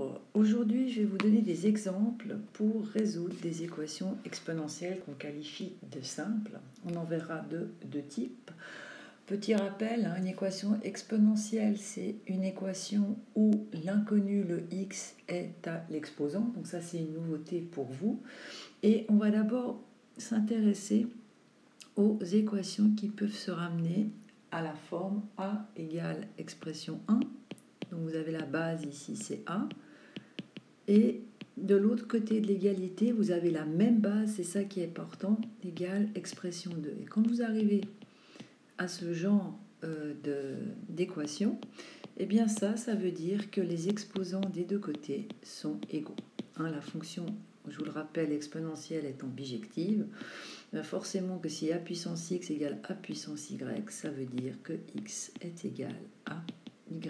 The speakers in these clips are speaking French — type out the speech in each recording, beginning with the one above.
Bonjour, aujourd'hui je vais vous donner des exemples pour résoudre des équations exponentielles qu'on qualifie de simples. On en verra de deux types. Petit rappel, une équation exponentielle, c'est une équation où l'inconnu, le x, est à l'exposant. Donc ça c'est une nouveauté pour vous. Et on va d'abord s'intéresser aux équations qui peuvent se ramener à la forme a égale expression 1. Donc vous avez la base ici, c'est A. Et de l'autre côté de l'égalité, vous avez la même base, c'est ça qui est important, égale expression 2. Et quand vous arrivez à ce genre d'équation, eh bien ça veut dire que les exposants des deux côtés sont égaux. La fonction, je vous le rappelle, exponentielle étant bijective, forcément que si a puissance x égale a puissance y, ça veut dire que x est égal à y.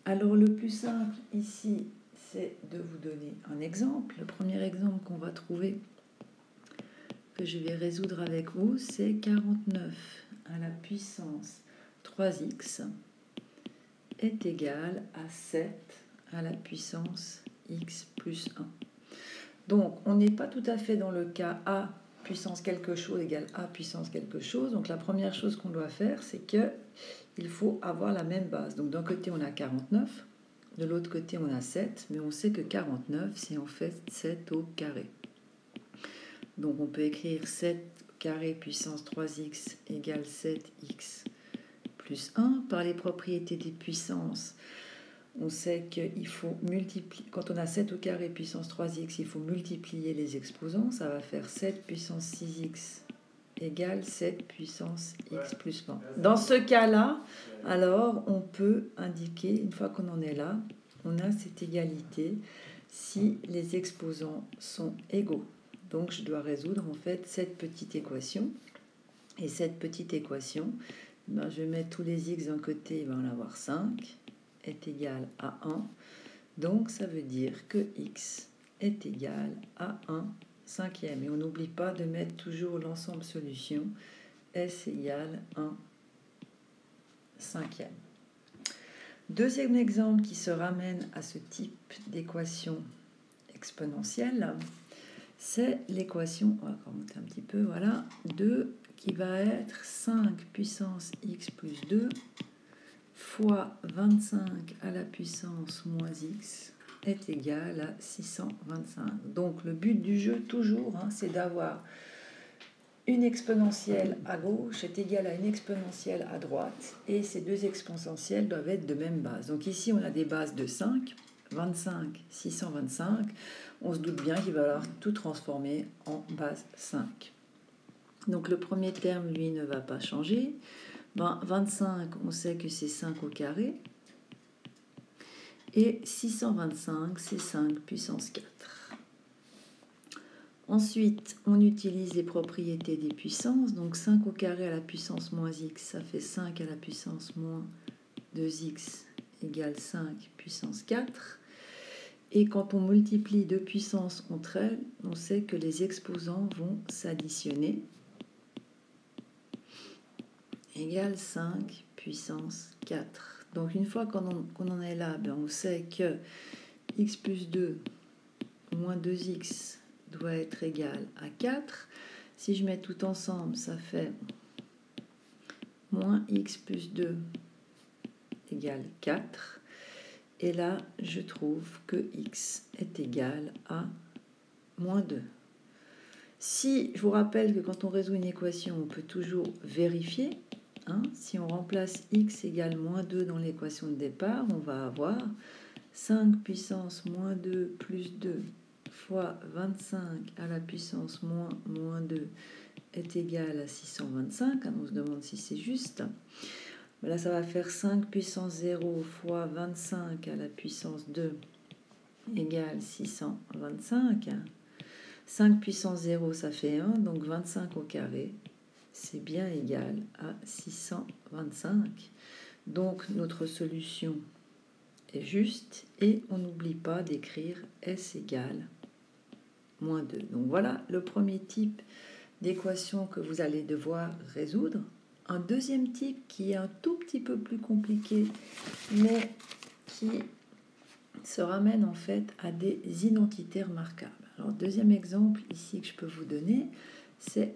Alors le plus simple ici, c'est de vous donner un exemple. Le premier exemple qu'on va trouver, que je vais résoudre avec vous, c'est 49 à la puissance 3x est égal à 7 à la puissance x plus 1. Donc on n'est pas tout à fait dans le cas a puissance quelque chose égale a puissance quelque chose. Donc la première chose qu'on doit faire, c'est que il faut avoir la même base. Donc d'un côté on a 49, de l'autre côté on a 7, mais on sait que 49 c'est en fait 7 au carré. Donc on peut écrire 7 au carré puissance 3x égale 7x plus 1. Par les propriétés des puissances, on sait qu'il faut multiplier, quand on a 7 au carré puissance 3x, il faut multiplier les exposants, ça va faire 7 puissance 6x égale 7 puissance x plus 1. Dans ce cas-là, alors on peut indiquer, une fois qu'on en est là, on a cette égalité si les exposants sont égaux. Donc je dois résoudre en fait cette petite équation. Et cette petite équation, je vais mettre tous les x d'un côté, il va en avoir 5, est égal à 1. Donc ça veut dire que x est égal à 1 cinquième. Et on n'oublie pas de mettre toujours l'ensemble solution s égale 1 cinquième. Deuxième exemple qui se ramène à ce type d'équation exponentielle, c'est l'équation, on va remonter un petit peu, voilà, 2 qui va être 5 puissance x plus 2 fois 25 à la puissance moins x est égal à 625. Donc le but du jeu toujours, c'est d'avoir une exponentielle à gauche est égale à une exponentielle à droite, et ces deux exponentielles doivent être de même base. Donc ici on a des bases de 5, 25, 625. On se doute bien qu'il va falloir tout transformer en base 5. Donc le premier terme, lui, ne va pas changer. 25, on sait que c'est 5 au carré. Et 625, c'est 5 puissance 4. Ensuite, on utilise les propriétés des puissances. Donc 5 au carré à la puissance moins x, ça fait 5 à la puissance moins 2x égale 5 puissance 4. Et quand on multiplie deux puissances entre elles, on sait que les exposants vont s'additionner. Égale 5 puissance 4. Donc une fois qu'on en est là, on sait que x plus 2 moins 2x doit être égal à 4. Si je mets tout ensemble, ça fait moins x plus 2 égale 4. Et là, je trouve que x est égal à moins 2. Si, je vous rappelle que quand on résout une équation, on peut toujours vérifier. Si on remplace x égale moins 2 dans l'équation de départ, on va avoir 5 puissance moins 2 plus 2 fois 25 à la puissance moins 2 est égal à 625. On se demande si c'est juste. Là, ça va faire 5 puissance 0 fois 25 à la puissance 2 égale 625. 5 puissance 0, ça fait 1, donc 25 au carré, c'est bien égal à 625. Donc notre solution est juste et on n'oublie pas d'écrire s égale moins 2. Donc voilà le premier type d'équation que vous allez devoir résoudre. Un deuxième type qui est un tout petit peu plus compliqué, mais qui se ramène en fait à des identités remarquables. Alors, deuxième exemple ici que je peux vous donner, c'est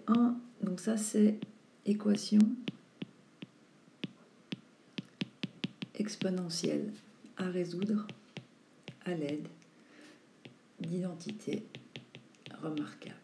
donc ça c'est équation exponentielle à résoudre à l'aide d'identités remarquables.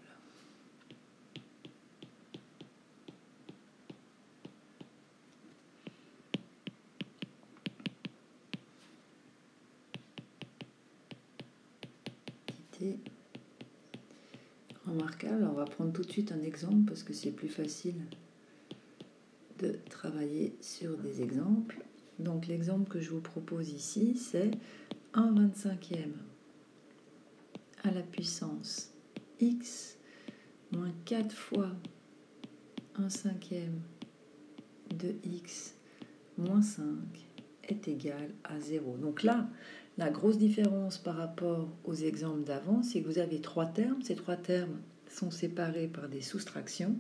Remarquable. On va prendre tout de suite un exemple parce que c'est plus facile de travailler sur des exemples. Donc l'exemple que je vous propose ici, c'est 1/25e à la puissance x moins 4 fois 1/5e de x moins 5 est égal à 0. Donc là, la grosse différence par rapport aux exemples d'avant, c'est que vous avez trois termes. Ces trois termes sont séparés par des soustractions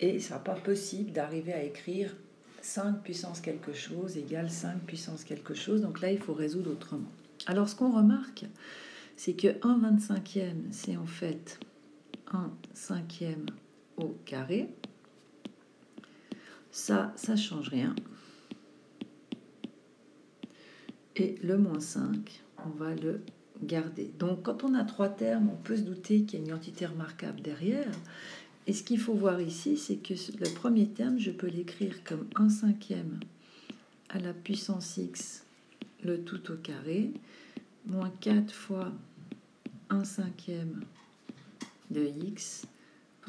et il ne sera pas possible d'arriver à écrire 5 puissance quelque chose égale 5 puissance quelque chose. Donc là, il faut résoudre autrement. Alors, ce qu'on remarque, c'est que 1/25e, c'est en fait 1/5e au carré. Ça ne change rien. Et le moins 5, on va le garder. Donc, quand on a trois termes, on peut se douter qu'il y a une identité remarquable derrière. Et ce qu'il faut voir ici, c'est que le premier terme, je peux l'écrire comme 1/5e à la puissance x, le tout au carré, moins 4 fois 1/5e de x,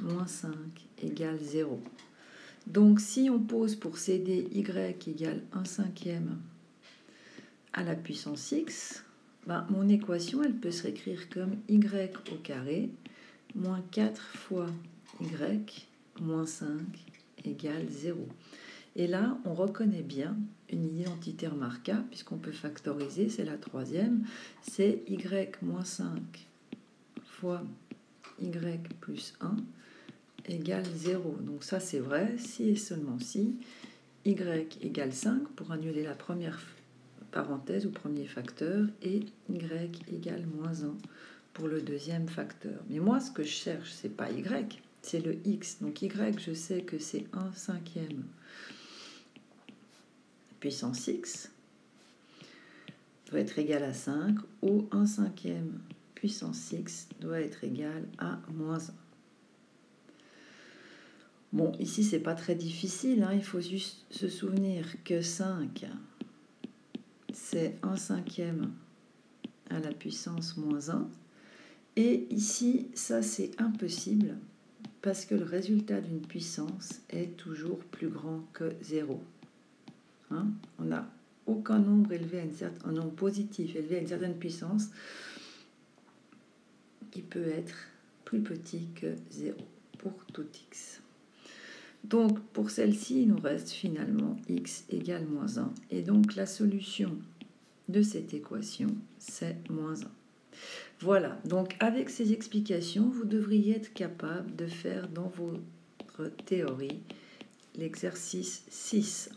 moins 5 égale 0. Donc, si on pose pour CD y égale 1/5e à la puissance x, mon équation, elle peut se réécrire comme y au carré, moins 4 fois y, moins 5 égale 0. Et là, on reconnaît bien une identité remarquable, puisqu'on peut factoriser, c'est la troisième, c'est y moins 5 fois y plus 1 égale 0. Donc ça, c'est vrai, si et seulement si y égale 5, pour annuler la première parenthèse ou premier facteur, et y égale moins 1 pour le deuxième facteur. Mais moi, ce que je cherche, c'est pas y, c'est le x. Donc y, je sais que c'est 1/5e puissance x doit être égal à 5, ou 1/5e puissance x doit être égal à moins 1. Bon, ici, c'est pas très difficile, il faut juste se souvenir que 5, c'est 1/5e à la puissance moins 1. Et ici, ça, c'est impossible, parce que le résultat d'une puissance est toujours plus grand que 0. On n'a aucun nombre élevé un nombre positif élevé à une certaine puissance qui peut être plus petit que 0 pour tout x. Donc, pour celle-ci, il nous reste finalement x égale moins 1. Et donc, la solution de cette équation, c'est moins 1. Voilà, donc avec ces explications, vous devriez être capable de faire dans votre théorie l'exercice 6.